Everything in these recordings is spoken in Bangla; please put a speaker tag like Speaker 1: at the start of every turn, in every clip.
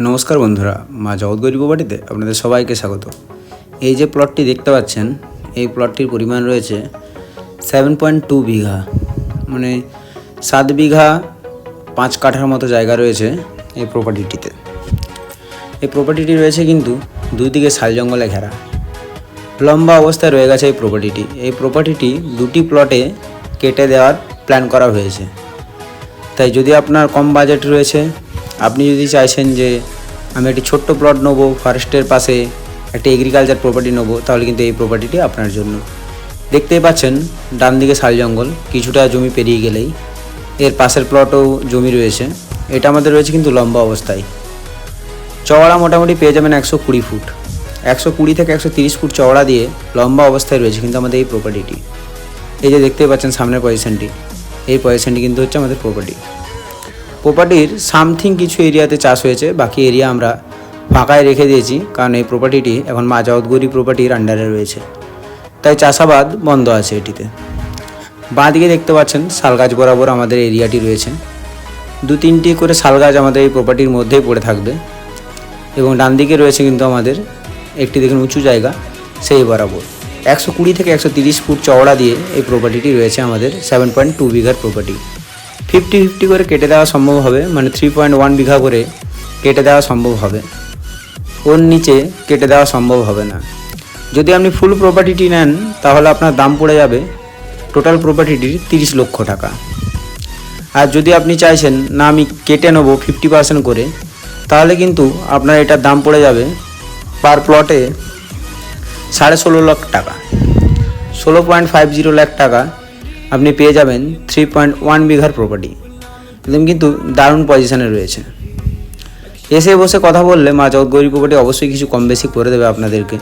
Speaker 1: নমস্কার বন্ধুরা, মা জগৎগৌরী প্রপার্টিতে আপনাদের সবাইকে স্বাগত। এই যে প্লটটি দেখতে পাচ্ছেন, এই প্লটটির পরিমাণ রয়েছে 7.2 বিঘা, মানে 7 বিঘা 5 কাঠার মতো জায়গা রয়েছে এই প্রপার্টিটিতে। এই প্রপার্টিটি রয়েছে কিন্তু দুই দিকে শাল জঙ্গলে ঘেরা, লম্বা অবস্থায় রয়ে গেছে এই প্রপার্টিটি। এই প্রপার্টিটি দুটি প্লটে কেটে দেওয়ার প্ল্যান করা হয়েছে। তাই যদি আপনার কম বাজেট রয়েছে, আপনি যদি চাইছেন যে আমি একটি ছোট্ট প্লট নেবো, ফরেস্টের পাশে একটা এগ্রিকালচার প্রপার্টি নেবো, তাহলে কিন্তু এই প্রপার্টিটি আপনার জন্য। দেখতেই পাচ্ছেন ডান দিকে শাল জঙ্গল, কিছুটা জমি পেরিয়ে গেলেই এর পাশের প্লটও জমি রয়েছে। এটা আমাদের রয়েছে কিন্তু লম্বা অবস্থায়। চওড়া মোটামুটি পেয়ে যাবেন 120 ফুট, 120 থেকে 130 ফুট চওড়া দিয়ে লম্বা অবস্থায় রয়েছে কিন্তু আমাদের এই প্রপার্টিটি। এই যে দেখতেই পাচ্ছেন সামনের পজিশনটি, এই পজিশনটি কিন্তু হচ্ছে আমাদের প্রপার্টির সামথিং কিছু এরিয়াতে চাষ হয়েছে, বাকি এরিয়া আমরা ফাঁকায় রেখে দিয়েছি, কারণ এই প্রপার্টিটি এখন মা জগৎগৌরী প্রপার্টির আন্ডারে রয়েছে, তাই চাষাবাদ বন্ধ আছে এটিতে। বাঁ দিকে দেখতে পাচ্ছেন শাল গাছ বরাবর আমাদের এরিয়াটি রয়েছে। 2-3টি করে শাল গাছ আমাদের এই প্রপার্টির মধ্যেই পড়ে থাকবে, এবং ডান দিকে রয়েছে কিন্তু আমাদের একটি দেখুন উঁচু জায়গা, সেই বরাবর 120 থেকে 130 ফুট চওড়া দিয়ে এই প্রপার্টিটি রয়েছে আমাদের 7.2 বিঘার প্রপার্টি। 50-50 করে কেটে দেওয়া সম্ভব হবে, মানে 3.1 বিঘা করে কেটে দেওয়া সম্ভব হবে, ওর নিচে কেটে দেওয়া সম্ভব হবে না। যদি আপনি ফুল প্রপার্টিটি নেন তাহলে আপনার দাম পড়ে যাবে টোটাল প্রপার্টিটির 30 লক্ষ টাকা। আর যদি আপনি চাইছেন না আমি কেটে নেবো 50% করে, তাহলে কিন্তু আপনার এটার দাম পড়ে যাবে পার প্লটে 16.5 লাখ টাকা, 16.50 লাখ টাকা আপনি পেয়ে যাবেন 3.1 বিঘার প্রপার্টি। একদম কিন্তু দারুণ পজিশনে রয়েছে। এসে বসে কথা বললে মা জগৎগৌরী প্রপার্টি অবশ্যই কিছু কম বেশি করে দেবে আপনাদেরকে।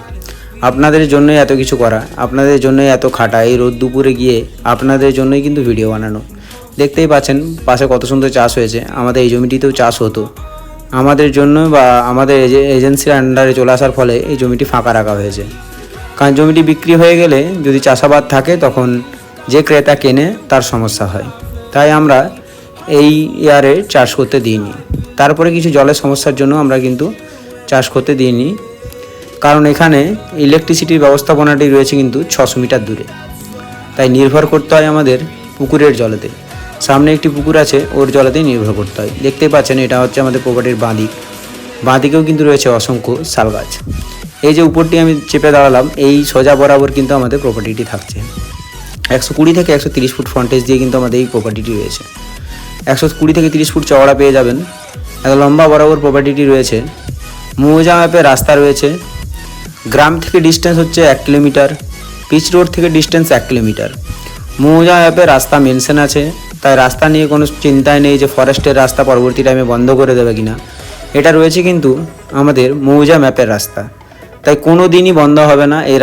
Speaker 1: আপনাদের জন্যই এত কিছু করা, আপনাদের জন্যই এত খাটা, এই রোদ দুপুরে গিয়ে আপনাদের জন্যই কিন্তু ভিডিও বানানো। দেখতেই পাচ্ছেন পাশে কত সুন্দর চাষ হয়েছে, আমাদের এই জমিটিতেও চাষ হতো। আমাদের জন্য বা আমাদের এজেন্সির আন্ডারে চলে আসার ফলে এই জমিটি ফাঁকা রাখা হয়েছে, কারণ জমিটি বিক্রি হয়ে গেলে যদি চাষাবাদ থাকে তখন যে ক্রেতা কেনে তার সমস্যা হয়, তাই আমরা এই ইয়ারে চাষ করতে দিইনি। তারপরে কিছু জলের সমস্যার জন্য আমরা কিন্তু চাষ করতে দিইনি, কারণ এখানে ইলেকট্রিসিটির ব্যবস্থাপনাটি রয়েছে কিন্তু 600 মিটার দূরে, তাই নির্ভর করতে হয় আমাদের পুকুরের জলেতে। সামনে একটি পুকুর আছে, ওর জলেতেই নির্ভর করতে হয়। দেখতেই পাচ্ছেন এটা হচ্ছে আমাদের প্রপার্টির বাঁ দিকেও কিন্তু রয়েছে অসংখ্য শাল গাছ। এই যে উপরটি আমি চেপে দাঁড়ালাম, এই সোজা বরাবর কিন্তু আমাদের প্রপার্টিটি থাকছে। 120 থেকে 130 ফুট ফ্রন্টেজ দিয়ে কিন্তু আমাদের এই প্রপার্টিটি রয়েছে। 120 থেকে 30 ফুট চওড়া পেয়ে যাবেন, এত লম্বা বরাবর প্রপার্টিটি রয়েছে। মৌজা ম্যাপে রাস্তা রয়েছে, গ্রাম থেকে ডিস্টেন্স হচ্ছে 1 কিলোমিটার, পিচ রোড থেকে ডিস্টেন্স 1 কিলোমিটার। মৌজা ম্যাপে রাস্তা মেনশন আছে, তাই রাস্তা নিয়ে কোনো চিন্তাই নেই যে ফরেস্টের রাস্তা পরবর্তী টাইমে বন্ধ করে দেবে কিনা। এটা রয়েছে কিন্তু আমাদের মৌজা ম্যাপের রাস্তা, তাই কোনো দিনই বন্ধ হবে না এই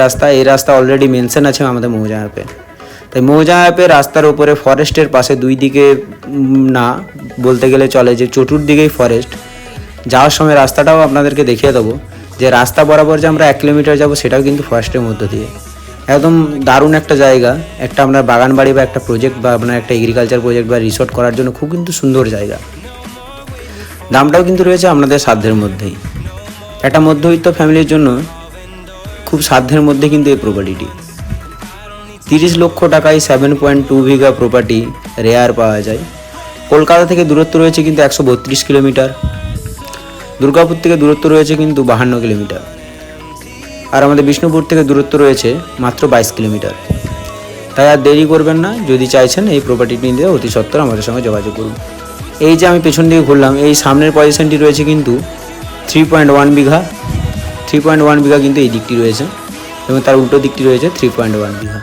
Speaker 1: রাস্তা অলরেডি মেনশন আছে আমাদের মৌজা ম্যাপে। তাই মৌজা ম্যাপের রাস্তার উপরে ফরেস্টের পাশে দুই দিকে না বলতে গেলে চলে যে চতুর্দিকেই ফরেস্ট। যাওয়ার সময় রাস্তাটাও আপনাদেরকে দেখিয়ে দেবো, যে রাস্তা বরাবর যে আমরা 1 কিলোমিটার যাবো সেটাও কিন্তু ফরেস্টের মধ্য দিয়ে। একদম দারুণ একটা জায়গা, একটা আপনার বাগান বাড়ি বা একটা প্রজেক্ট বা আপনার একটা এগ্রিকালচার প্রজেক্ট বা রিসোর্ট করার জন্য খুব কিন্তু সুন্দর জায়গা। দামটাও কিন্তু রয়েছে আপনাদের সাধ্যের মধ্যেই। একটা মধ্যবিত্ত ফ্যামিলির জন্য খুব সাধ্যের মধ্যে কিন্তু এই প্রপার্টিটি। 30 লক্ষ টাকায় 7.2 বিঘা প্রপার্টি রেয়ার পাওয়া যায়। কলকাতা থেকে দূরত্ব রয়েছে কিন্তু 132 কিলোমিটার, দুর্গাপুর থেকে দূরত্ব রয়েছে কিন্তু 52 কিলোমিটার, আর আমাদের বিষ্ণুপুর থেকে দূরত্ব রয়েছে মাত্র 22 কিলোমিটার। তাই আর দেরি করবেন না, যদি চাইছেন এই প্রপার্টিটি নিতে অতি সত্বর আমাদের সঙ্গে যোগাযোগ করুন। এই যে আমি পেছন দিকে ঘুরলাম, এই সামনের পজিশনটি রয়েছে কিন্তু 3.1 বিঘা। 3.1 বিঘা কিন্তু এই দিকটি রয়েছে, এবং তার উল্টো দিকটি রয়েছে 3.1 বিঘা।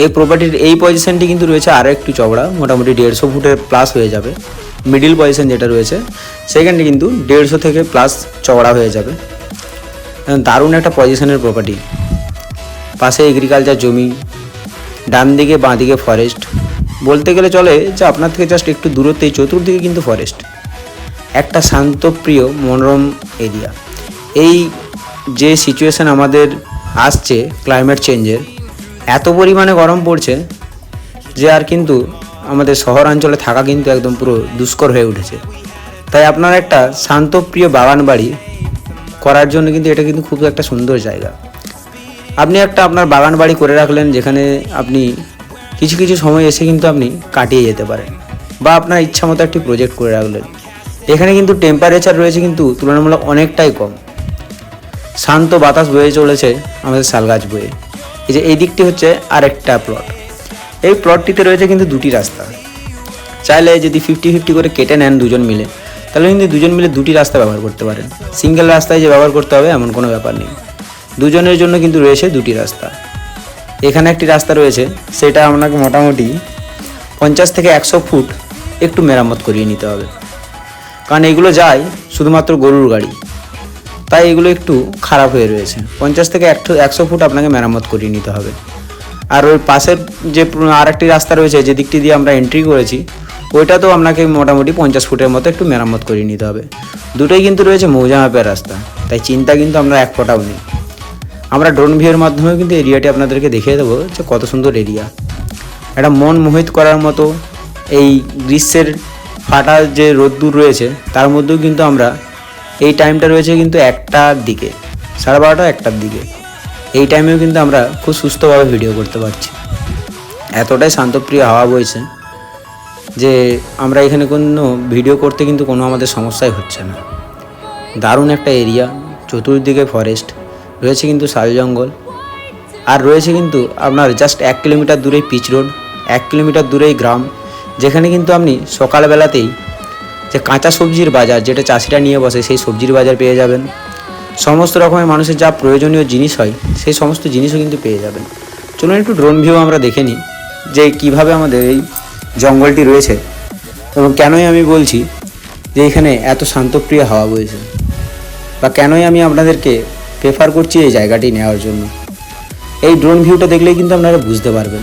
Speaker 1: এই প্রপার্টির এই পজিশনটি কিন্তু রয়েছে আরও একটু চওড়া, মোটামুটি 150 ফুটের প্লাস হয়ে যাবে। মিডিল পজিশন যেটা রয়েছে সেখানটি কিন্তু 150 থেকে প্লাস চওড়া হয়ে যাবে। দারুণ একটা পজিশনের প্রপার্টি, পাশে এগ্রিকালচার জমি, ডান দিকে বাঁ দিকে ফরেস্ট। বলতে গেলে চলে যে আপনার থেকে জাস্ট একটু দূরত্বেই চতুর্দিকে কিন্তু ফরেস্ট। একটা শান্তপ্রিয় মনোরম এরিয়া। এই যে সিচুয়েশান আমাদের আসছে ক্লাইমেট চেঞ্জের, এত পরিমাণে গরম পড়ছে যে আর কিন্তু আমাদের শহরাঞ্চলে থাকা কিন্তু একদম পুরো দুষ্কর হয়ে উঠেছে। তাই আপনার একটা শান্তপ্রিয় বাগান বাড়ি করার জন্য কিন্তু এটা কিন্তু খুব একটা সুন্দর জায়গা। আপনি একটা আপনার বাগান বাড়ি করে রাখলেন, যেখানে আপনি কিছু কিছু সময় এসে কিন্তু আপনি কাটিয়ে যেতে পারেন, বা আপনার ইচ্ছা মতো একটি প্রজেক্ট করে রাখলেন। এখানে কিন্তু টেম্পারেচার রয়েছে কিন্তু তুলনামূলক অনেকটাই কম, শান্ত বাতাস বয়ে চলেছে আমাদের শালগাছ বয়ে। এই যে এই দিকটি হচ্ছে আরেকটা প্লট। এই প্লটটিতে রয়েছে কিন্তু দুটি রাস্তা। চাইলে যদি 50-50 করে কেটে নেন দুজন মিলে, তাহলে কিন্তু দুজন মিলে দুটি রাস্তা ব্যবহার করতে পারেন। সিঙ্গেল রাস্তায় যে ব্যবহার করতে হবে এমন কোনো ব্যাপার নেই, দুজনের জন্য কিন্তু রয়েছে দুটি রাস্তা। এখানে একটি রাস্তা রয়েছে, সেটা আপনাকে মোটামুটি 50 থেকে 100 ফুট একটু মেরামত করিয়ে নিতে হবে, কারণ এগুলো যায় শুধুমাত্র গরুর গাড়ি, তাই এগুলো একটু খারাপ হয়ে রয়েছে। 50 থেকে 100 ফুট আপনাকে মেরামত করিয়ে নিতে হবে। আর ওই পাশের যে আরেকটি রাস্তা রয়েছে, যে দিকটি দিয়ে আমরা এন্ট্রি করেছি, ওইটা তো আপনাকে মোটামুটি 50 ফুটের মতো একটু মেরামত করিয়ে নিতে হবে। দুটোই কিন্তু রয়েছে মৌজা মাপের রাস্তা, তাই চিন্তা কিন্তু আমরা এক ফোঁটাও নেই। আমরা ড্রোন ভিউর মাধ্যমে কিন্তু এরিয়াটি আপনাদেরকে দেখিয়ে দেবো যে কত সুন্দর এরিয়া। একটা মন মোহিত করার মতো এই গ্রীষ্মের ফাটা যে রোদ্দুর রয়েছে, তার মধ্যেও কিন্তু আমরা এই টাইমটা রয়েছে কিন্তু 1টার দিকে, 12:30 1টার দিকে। এই টাইমেও কিন্তু আমরা খুব সুস্থভাবে ভিডিও করতে পারছি। এতটাই শান্তপ্রিয় হাওয়া বইছে যে আমরা এখানে কোনো ভিডিও করতে কিন্তু কোনো আমাদের সমস্যাই হচ্ছে না। দারুণ একটা এরিয়া, চতুর্দিকে ফরেস্ট রয়েছে, কিন্তু শাল জঙ্গল। আর রয়েছে কিন্তু আপনার জাস্ট 1 কিলোমিটার দূরেই পিচ রোড, 1 কিলোমিটার দূরেই গ্রাম, যেখানে কিন্তু আপনি সকালবেলাতেই যে কাঁচা সবজির বাজার, যেটা চাষিরা নিয়ে বসে, সেই সবজির বাজার পেয়ে যাবেন। সমস্ত রকমের মানুষের যা প্রয়োজনীয় জিনিস হয়, সেই সমস্ত জিনিসও কিন্তু পেয়ে যাবেন। চলুন একটু ড্রোন ভিউ আমরা দেখে নিই যে কীভাবে আমাদের এই জঙ্গলটি রয়েছে, এবং কেনই আমি বলছি যে এখানে এত শান্তপ্রিয় হাওয়া বইছে, বা কেনই আমি আপনাদেরকে প্রেফার করছি এই জায়গাটি নেওয়ার জন্য। এই ড্রোন ভিউটা দেখলেই কিন্তু আপনারা বুঝতে পারবেন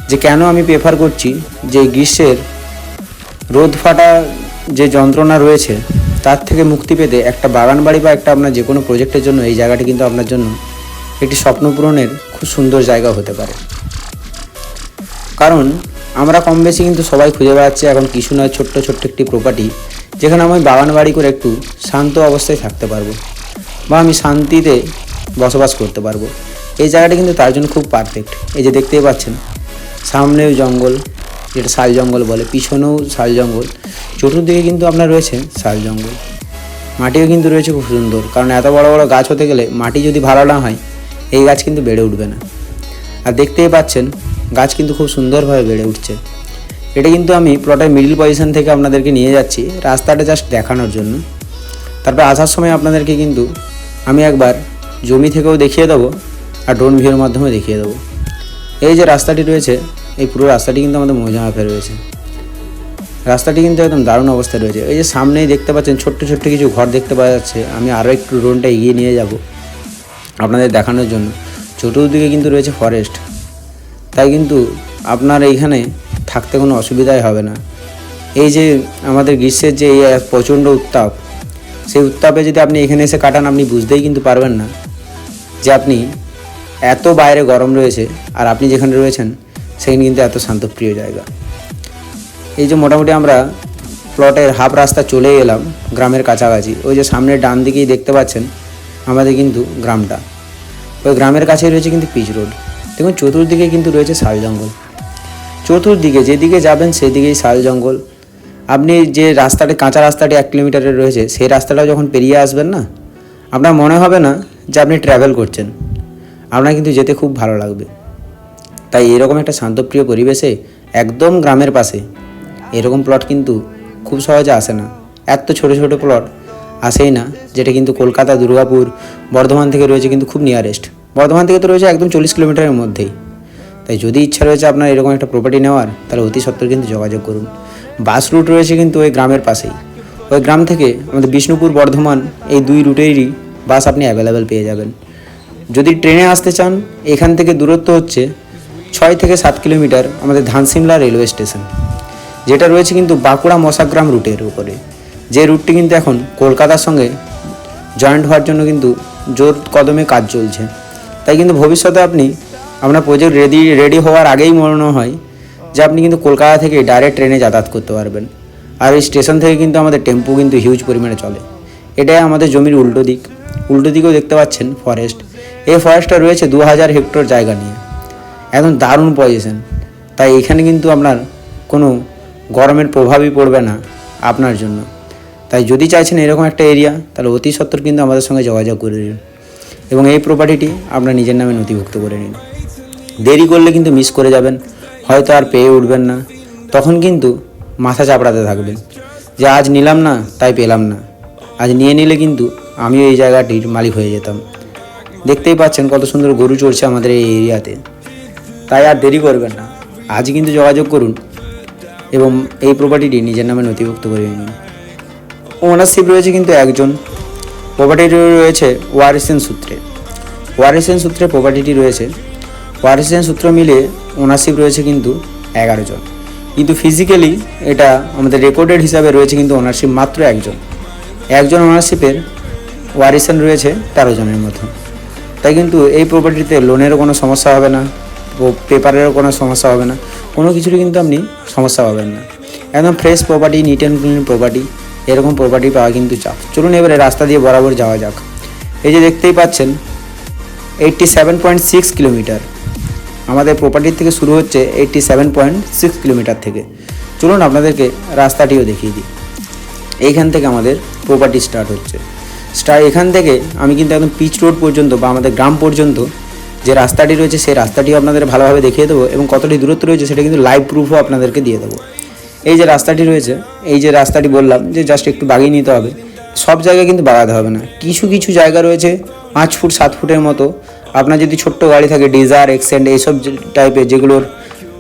Speaker 1: যে কেন আমি প্রেফার করছি যে গ্রীষ্মের রোদ ফাটা যে যন্ত্রণা রয়েছে, তার থেকে মুক্তি পেতে একটা বাগান বাড়ি বা একটা আপনার যে কোনো প্রজেক্টের জন্য এই জায়গাটি কিন্তু আপনার জন্য একটি স্বপ্ন পূরণের খুব সুন্দর জায়গা হতে পারে। কারণ আমরা কম বেশি কিন্তু সবাই খুঁজে বেড়াচ্ছি এখন কিছু নয় ছোট্ট ছোট্ট একটি প্রপার্টি, যেখানে আমি বাগান বাড়ি করে একটু শান্ত অবস্থায় থাকতে পারবো, বা আমি শান্তিতে বসবাস করতে পারবো। এই জায়গাটা কিন্তু তার জন্য খুব পারফেক্ট। এই যে দেখতেই পাচ্ছেন, সামনেও জঙ্গল, যেটা শাল জঙ্গল বলে, পিছনেও শাল জঙ্গল, চতুর্দিকে কিন্তু আপনার রয়েছে শাল জঙ্গল। মাটিও কিন্তু রয়েছে খুব সুন্দর, কারণ এত বড় বড় গাছ হতে গেলে মাটি যদি ভালো না হয়, এই গাছ কিন্তু বেড়ে উঠবে না। আর দেখতেই পাচ্ছেন গাছ কিন্তু খুব সুন্দরভাবে বেড়ে উঠছে। এটা কিন্তু আমি প্লটের মিডল পজিশন থেকে আপনাদেরকে নিয়ে যাচ্ছি রাস্তাটা জাস্ট দেখানোর জন্য। তারপর আসার সময় আপনাদেরকে কিন্তু আমি একবার জমি থেকেও দেখিয়ে দেবো, আর ড্রোন ভিউর মাধ্যমে দেখিয়ে দেবো। এই যে রাস্তাটি রয়েছে, এই পুরো রাস্তাটি কিন্তু আমাদের মৌজা মাপে রয়েছে। রাস্তাটি কিন্তু একদম দারুণ অবস্থায় রয়েছে। এই যে সামনেই দেখতে পাচ্ছেন ছোট্ট ছোট্ট কিছু ঘর দেখতে পাওয়া যাচ্ছে। আমি আরও একটু ড্রোনটা এগিয়ে নিয়ে যাব আপনাদের দেখানোর জন্য। চতুর্দিকে কিন্তু রয়েছে ফরেস্ট, তাই কিন্তু আপনার এইখানে থাকতে কোনো অসুবিধাই হবে না। এই যে আমাদের গ্রীষ্মের যে এই প্রচণ্ড উত্তাপ, সেই উত্তাপে যদি আপনি এখানে এসে কাটান, আপনি বুঝতেই কিন্তু পারবেন না যে আপনি এত বাইরে গরম রয়েছে, আর আপনি যেখানে রয়েছেন সেখানে কিন্তু এত শান্তপ্রিয় জায়গা। এই যে মোটামুটি আমরা প্লটের হাফ রাস্তা চলে এলাম গ্রামের কাছাকাছি। ওই যে সামনের ডান দিকেই দেখতে পাচ্ছেন আমাদের কিন্তু গ্রামটা, ওই গ্রামের কাছেই রয়েছে কিন্তু পিচ রোড। দেখুন চতুর্দিকে কিন্তু রয়েছে শাল জঙ্গল, চতুর্দিকে যেদিকে যাবেন সেদিকেই শাল জঙ্গল। আপনি যে রাস্তাটি কাঁচা রাস্তাটি 1 কিলোমিটারের রয়েছে, সেই রাস্তাটা যখন পেরিয়ে আসবেন না, আপনার মনে হবে না যে আপনি ট্র্যাভেল করছেন, আপনার কিন্তু যেতে খুব ভালো লাগবে। তাই এরকম একটা শান্তপ্রিয় পরিবেশে একদম গ্রামের পাশে এরকম প্লট কিন্তু খুব সহজে আসে না। এত ছোট ছোট প্লট আসেই না, যেটা কিন্তু কলকাতা, দুর্গাপুর, বর্ধমান থেকে রয়েছে কিন্তু খুব নিয়ারেস্ট। বর্ধমান থেকে তো রয়েছে একদম 40 কিলোমিটারের মধ্যেই। তাই যদি ইচ্ছা রয়েছে আপনার এরকম একটা প্রপার্টি নেওয়ার, তাহলে অতি সত্বর কিন্তু যোগাযোগ করুন। বাস রুট রয়েছে কিন্তু ওই গ্রামের পাশেই। ওই গ্রাম থেকে আমাদের বিষ্ণুপুর, বর্ধমান, এই 2 রুটেরই বাস আপনি অ্যাভেলেবেল পেয়ে যাবেন। যদি ট্রেনে আসতে চান, এখান থেকে দূরত্ব হচ্ছে 6 থেকে 7 কিলোমিটার আমাদের ধানসিমলা রেলওয়ে স্টেশন, যেটা রয়েছে কিন্তু বাঁকুড়া মশাগ্রাম রুটের উপরে। যে রুটটি কিন্তু এখন কলকাতার সঙ্গে জয়েন্ট হওয়ার জন্য কিন্তু জোর কদমে কাজ চলছে। তাই কিন্তু ভবিষ্যতে আপনি আপনার প্রজেক্ট রেডি হওয়ার আগেই মনে হয় যে আপনি কিন্তু কলকাতা থেকে ডাইরেক্ট ট্রেনে যাতায়াত করতে পারবেন। আর এই স্টেশন থেকে কিন্তু আমাদের টেম্পো কিন্তু হিউজ পরিমাণে চলে। এটাই আমাদের জমির উল্টো দিক। উল্টো দিকেও দেখতে পাচ্ছেন ফরেস্ট। এই ফরেস্টটা রয়েছে 2000 হেক্টর জায়গা নিয়ে, একদম দারুণ পজিশন। তাই এখানে কিন্তু আপনার কোনো গরমের প্রভাবই পড়বে না আপনার জন্য। তাই যদি চাইছেন এরকম একটা এরিয়া, তাহলে অতি সত্বর কিন্তু আমাদের সঙ্গে যোগাযোগ করে নিন এবং এই প্রপার্টিটি আপনার নিজের নামে নথিভুক্ত করে নিন। দেরি করলে কিন্তু মিস করে যাবেন, হয়তো আর পেয়ে উঠবেন না। তখন কিন্তু মাথা চাপড়াতে থাকবেন যে আজ নিলাম না তাই পেলাম না। আজ নিয়ে নিলে কিন্তু আমিও এই জায়গাটির মালিক হয়ে যেতাম। দেখতেই পাচ্ছেন কত সুন্দর গরু চড়ছে আমাদের এই এরিয়াতে। তাই আর দেরি করবেন না, আজ কিন্তু যোগাযোগ করুন এবং এই প্রপার্টিটি নিজের নামে নথিভুক্ত করে নিন। ওনারশিপ রয়েছে কিন্তু একজন। প্রপার্টিটি রয়েছে ওয়ারিসেন সূত্রে। ওয়ারিসেন সূত্রে প্রপার্টিটি রয়েছে। ওয়ারিসেন সূত্র মিলে ওনারশিপ রয়েছে কিন্তু 11 জন, কিন্তু ফিজিক্যালি এটা আমাদের রেকর্ডেড হিসাবে রয়েছে কিন্তু ওনারশিপ মাত্র একজন ওনারশিপের ওয়ারিসেন রয়েছে 13 জনের মতো। তাই কিন্তু এই প্রপার্টিতে লোনেরও কোনো সমস্যা হবে না, পেপারেরও কোনো সমস্যা হবে না, কোনো কিছুরই কিন্তু আপনি সমস্যা পাবেন না। একদম fresh property, neat and clean property. এরকম প্রপার্টি পাওয়া কিন্তু চাপ। চলুন এবারে রাস্তা দিয়ে বরাবর যাওয়া যাক। এই যে দেখতেই পাচ্ছেন 87.6 কিলোমিটার আমাদের প্রপার্টির থেকে শুরু হচ্ছে, 87.6 কিলোমিটার থেকে। চলুন আপনাদেরকে রাস্তাটিও দেখিয়ে দিই। এইখান থেকে আমাদের প্রপার্টি স্টার্ট হচ্ছে। এখান থেকে আমি কিন্তু একদম পিচ রোড পর্যন্ত বা আমাদের গ্রাম পর্যন্ত যে রাস্তাটি রয়েছে সেই রাস্তাটিও আপনাদের ভালোভাবে দেখিয়ে দেবো এবং কতটি দূরত্ব রয়েছে সেটা কিন্তু লাইভ প্রুফও আপনাদেরকে দিয়ে দেবো। এই যে রাস্তাটি রয়েছে, এই যে রাস্তাটি বললাম যে জাস্ট একটু বাগিয়ে নিতে হবে, সব জায়গায় কিন্তু বাগাতে হবে না। কিছু কিছু জায়গা রয়েছে 5 ফুট 7 ফুটের মতো। আপনার যদি ছোট্ট গাড়ি থাকে, ডিজায়ার, এক্সেন্ট, এইসব টাইপের যেগুলোর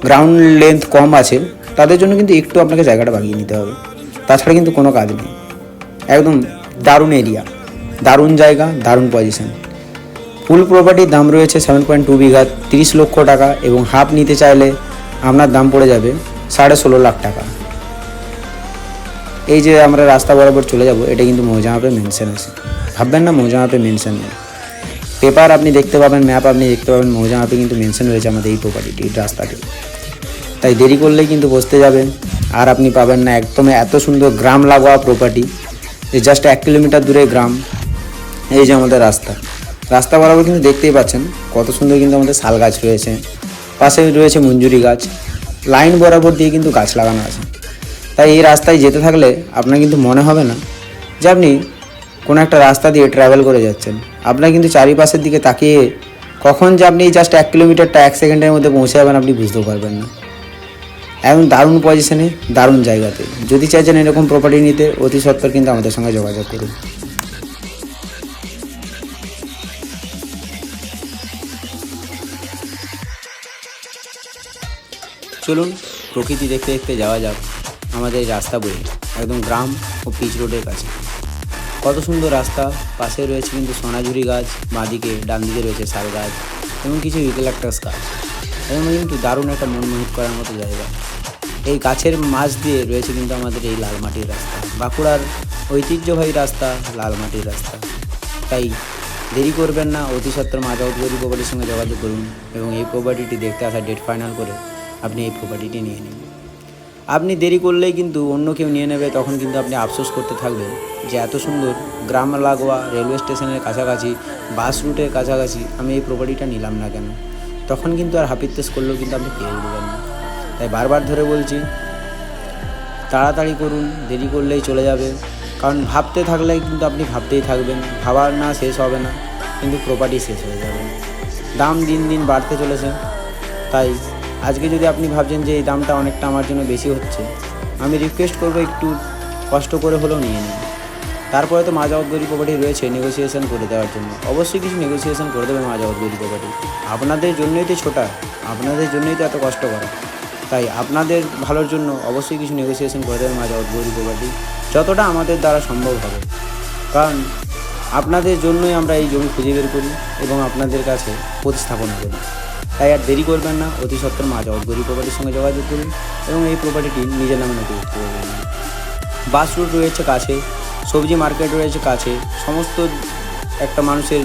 Speaker 1: গ্রাউন্ড লেন্থ কম আছে, তাদের জন্য কিন্তু একটু আপনাকে জায়গাটা বাগিয়ে নিতে হবে। তাছাড়া কিন্তু কোনো কাজ নেই। একদম দারুণ এরিয়া, দারুণ জায়গা, দারুণ পজিশন। ফুল প্রপার্টির দাম রয়েছে 7.2 বিঘা, 30 লক্ষ টাকা এবং হাফ নিতে চাইলে আপনার দাম পড়ে যাবে 16.5 লাখ টাকা। এই যে আমরা রাস্তা বরাবর চলে যাব, এটা কিন্তু মৌজামাপে মেনশন আছে। ভাববেন না মৌজামাপে মেনশন নেই। পেপার আপনি দেখতে পাবেন, ম্যাপ আপনি দেখতে পাবেন, মৌজামাপে কিন্তু মেনশন রয়েছে আমাদের এই প্রপার্টিটির রাস্তাটি। তাই দেরি করলেই কিন্তু বসতে যাবেন আর আপনি পাবেন না একদম এত সুন্দর গ্রাম লাগোয়া প্রপার্টি। যে জাস্ট 1 কিলোমিটার দূরে গ্রাম। এই যে আমাদের রাস্তা বরাবর কিন্তু দেখতেই পাচ্ছেন কত সুন্দর কিন্তু আমাদের শাল গাছ রয়েছে, পাশে রয়েছে মঞ্জুরি গাছ, লাইন বরাবর দিয়ে কিন্তু গাছ লাগানো আছে। তাই এই রাস্তায় যেতে থাকলে আপনার কিন্তু মনে হবে না যে আপনি কোনো একটা রাস্তা দিয়ে ট্রাভেল করে যাচ্ছেন। আপনার কিন্তু চারিপাশের দিকে তাকিয়ে কখন যে আপনি জাস্ট 1 কিলোমিটারটা 1 সেকেন্ডের মধ্যে পৌঁছে যাবেন আপনি বুঝতেও পারবেন না। একদম দারুণ পজিশনে, দারুণ জায়গাতে। যদি চাইছেন এরকম প্রপার্টি নিতে, অতি সত্বর কিন্তু আমাদের সঙ্গে যোগাযোগ করুন। চলুন প্রকৃতি দেখতে দেখতে যাওয়া যাক আমাদের এই রাস্তা বয়ে একদম গ্রাম ও পিচ রোডের কাছে। কত সুন্দর রাস্তা, পাশে রয়েছে কিন্তু সোনাঝুরি গাছ, বাঁদিকে ডান দিকে রয়েছে শাল গাছ এবং কিছু ইউক্যালিপটাস গাছ। এবং কিন্তু দারুণ একটা মনমোহিত করার মতো জায়গা। এই গাছের মাঝ দিয়ে রয়েছে কিন্তু আমাদের এই লাল মাটির রাস্তা, বাঁকুড়ার ঐতিহ্যবাহী রাস্তা, লাল মাটির রাস্তা। তাই দেরি করবেন না, অতি সত্বর মা জগৎগৌরী প্রপার্টির সঙ্গে যোগাযোগ করুন এবং এই প্রপার্টিটি দেখতে আসার ডেট ফাইনাল করে আপনি এই প্রপার্টিটি নিয়ে নিন। আপনি দেরি করলেই কিন্তু অন্য কেউ নিয়ে নেবে, তখন কিন্তু আপনি আফসোস করতে থাকবেন যে এত সুন্দর গ্রাম লাগোয়া, রেলওয়ে স্টেশনের কাছাকাছি, বাস রুটের কাছাকাছি আমি এই প্রপার্টিটা নিলাম না কেন। তখন কিন্তু আর হাপিত্তেস করলেও কিন্তু আপনি পেয়ে উঠবেন না। তাই বারবার ধরে বলছি, তাড়াতাড়ি করুন, দেরি করলেই চলে যাবে। কারণ ভাবতে থাকলে কিন্তু আপনি ভাবতেই থাকবেন, ভাবার না শেষ হবে না, কিন্তু প্রপার্টি শেষ হয়ে যাবে। দাম দিন দিন বাড়তে চলেছে। তাই আজকে যদি আপনি ভাবছেন যে এই দামটা অনেকটা আমার জন্য বেশি হচ্ছে, আমি রিকোয়েস্ট করবো একটু কষ্ট করে হলেও নিয়ে নিন। তারপরে তো মা জগৎগৌরী প্রপার্টি রয়েছে নেগোসিয়েশন করে দেওয়ার জন্য, অবশ্যই কিছু নেগোসিয়েশন করে দেবে মা জগৎগৌরী প্রপার্টি। আপনাদের জন্যই তো ছোটা, আপনাদের জন্যই তো এত কষ্ট করা। তাই আপনাদের ভালোর জন্য অবশ্যই কিছু নেগোসিয়েশন করে দেবে মা জগৎগৌরী প্রপার্টি, যতটা আমাদের দ্বারা সম্ভব হবে। কারণ আপনাদের জন্যই আমরা এই জমি খুঁজে বের করি এবং আপনাদের কাছে প্রতিস্থাপনা করি। তাই আর দেরি করবেন না, অতি সত্বর মা জগৎগৌরী প্রপার্টির সঙ্গে যোগাযোগ করুন এবং এই প্রপার্টিটি নিজের নামে নথিভুক্ত করবেন। বাস রুট রয়েছে কাছে, সবজি মার্কেট রয়েছে কাছে, সমস্ত একটা মানুষের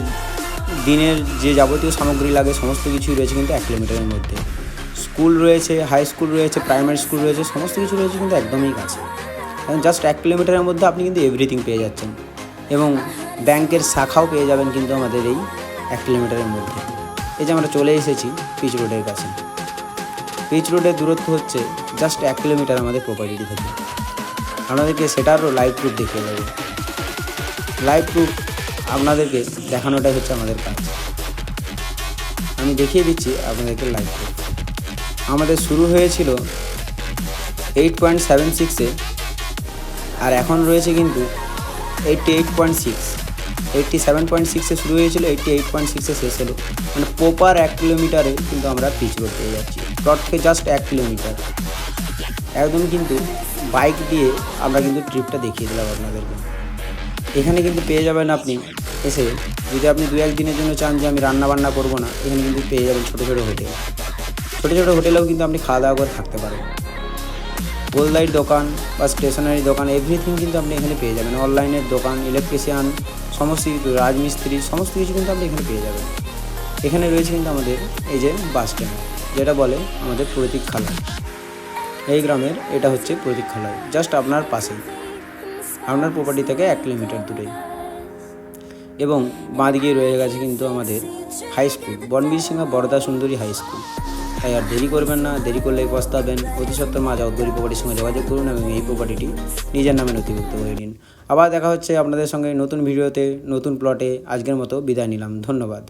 Speaker 1: দিনের যে যাবতীয় সামগ্রী লাগে সমস্ত কিছুই রয়েছে কিন্তু 1 কিলোমিটারের মধ্যে। স্কুল রয়েছে, হাই স্কুল রয়েছে, প্রাইমারি স্কুল রয়েছে, সমস্ত কিছু রয়েছে কিন্তু একদমই কাছে। জাস্ট 1 কিলোমিটারের মধ্যে আপনি কিন্তু এভরিথিং পেয়ে যাচ্ছেন এবং ব্যাংকের শাখাও পেয়ে যাবেন কিন্তু আমাদের এই 1 কিলোমিটারের মধ্যে। এই যে আমরা চলে এসেছি পিচ রোডের কাছে। পিচ রোডের দূরত্ব হচ্ছে জাস্ট 1 কিলোমিটার আমাদের প্রপার্টিটি থেকে। আপনাদেরকে সেটারও লাইভ প্রুফ দেখিয়ে দেবো। লাইভ প্রুফ আপনাদেরকে দেখানোটাই হচ্ছে আমাদের কাজ। আমি দেখিয়ে দিচ্ছি আপনাদেরকে লাইভ প্রুফ। আমাদের শুরু হয়েছিল 8.76-এ আর এখন রয়েছে কিন্তু 88.6। 87.6-এ শুরু হয়েছিল, 88.6-এ শেষ হলো। মানে প্রপার 1 কিলোমিটারে কিন্তু আমরা পিচ রোড পেয়ে যাচ্ছি। প্লট থেকে জাস্ট 1 কিলোমিটার একদম কিন্তু বাইক দিয়ে আমরা কিন্তু ট্রিপটা দেখিয়ে দিলাম আপনাদেরকে। এখানে কিন্তু পেয়ে যাবেন আপনি এসে, যদি আপনি 2-1 দিনের জন্য চান যে আমি রান্না বান্না করবো না, এখানে কিন্তু পেয়ে যাবেন ছোটো ছোটো হোটেল। ছোটো ছোটো হোটেলেও কিন্তু আপনি খাওয়া দাওয়া করে থাকতে পারবেন। গোলদাইয়ের দোকান বা স্টেশনারি দোকান এভরিথিং কিন্তু আপনি এখানে পেয়ে যাবেন। অনলাইনের দোকান, ইলেকট্রিশিয়ান, সমস্ত কিছু, রাজমিস্ত্রি, সমস্ত কিছু কিন্তু আপনি এখানে পেয়ে যাবেন। এখানে রয়েছে কিন্তু আমাদের এই যে বাস স্ট্যান্ড, যেটা বলে আমাদের প্রতীক্ষালয়। এই গ্রামের এটা হচ্ছে প্রতীক্ষালয়, জাস্ট আপনার পাশেই, আপনার প্রপার্টি থেকে 1 কিলোমিটার দূরে। এবং বাঁদিকে রয়ে গেছে কিন্তু আমাদের হাই স্কুল, বনবীর সিংহ বরদা সুন্দরী হাই স্কুল। তাই আর দেরি করবেন না, দেরি করলে পস্তাবেন। অতি সত্বর মা জগদ্দলী প্রপার্টির সঙ্গে যোগাযোগ করুন এবং এই প্রপার্টিটি নিজের নামে নথিভুক্ত করে নিন। আবার দেখা হচ্ছে আপনাদের সঙ্গে নতুন ভিডিওতে, নতুন প্লটে। আজকের মতো বিদায় নিলাম, ধন্যবাদ।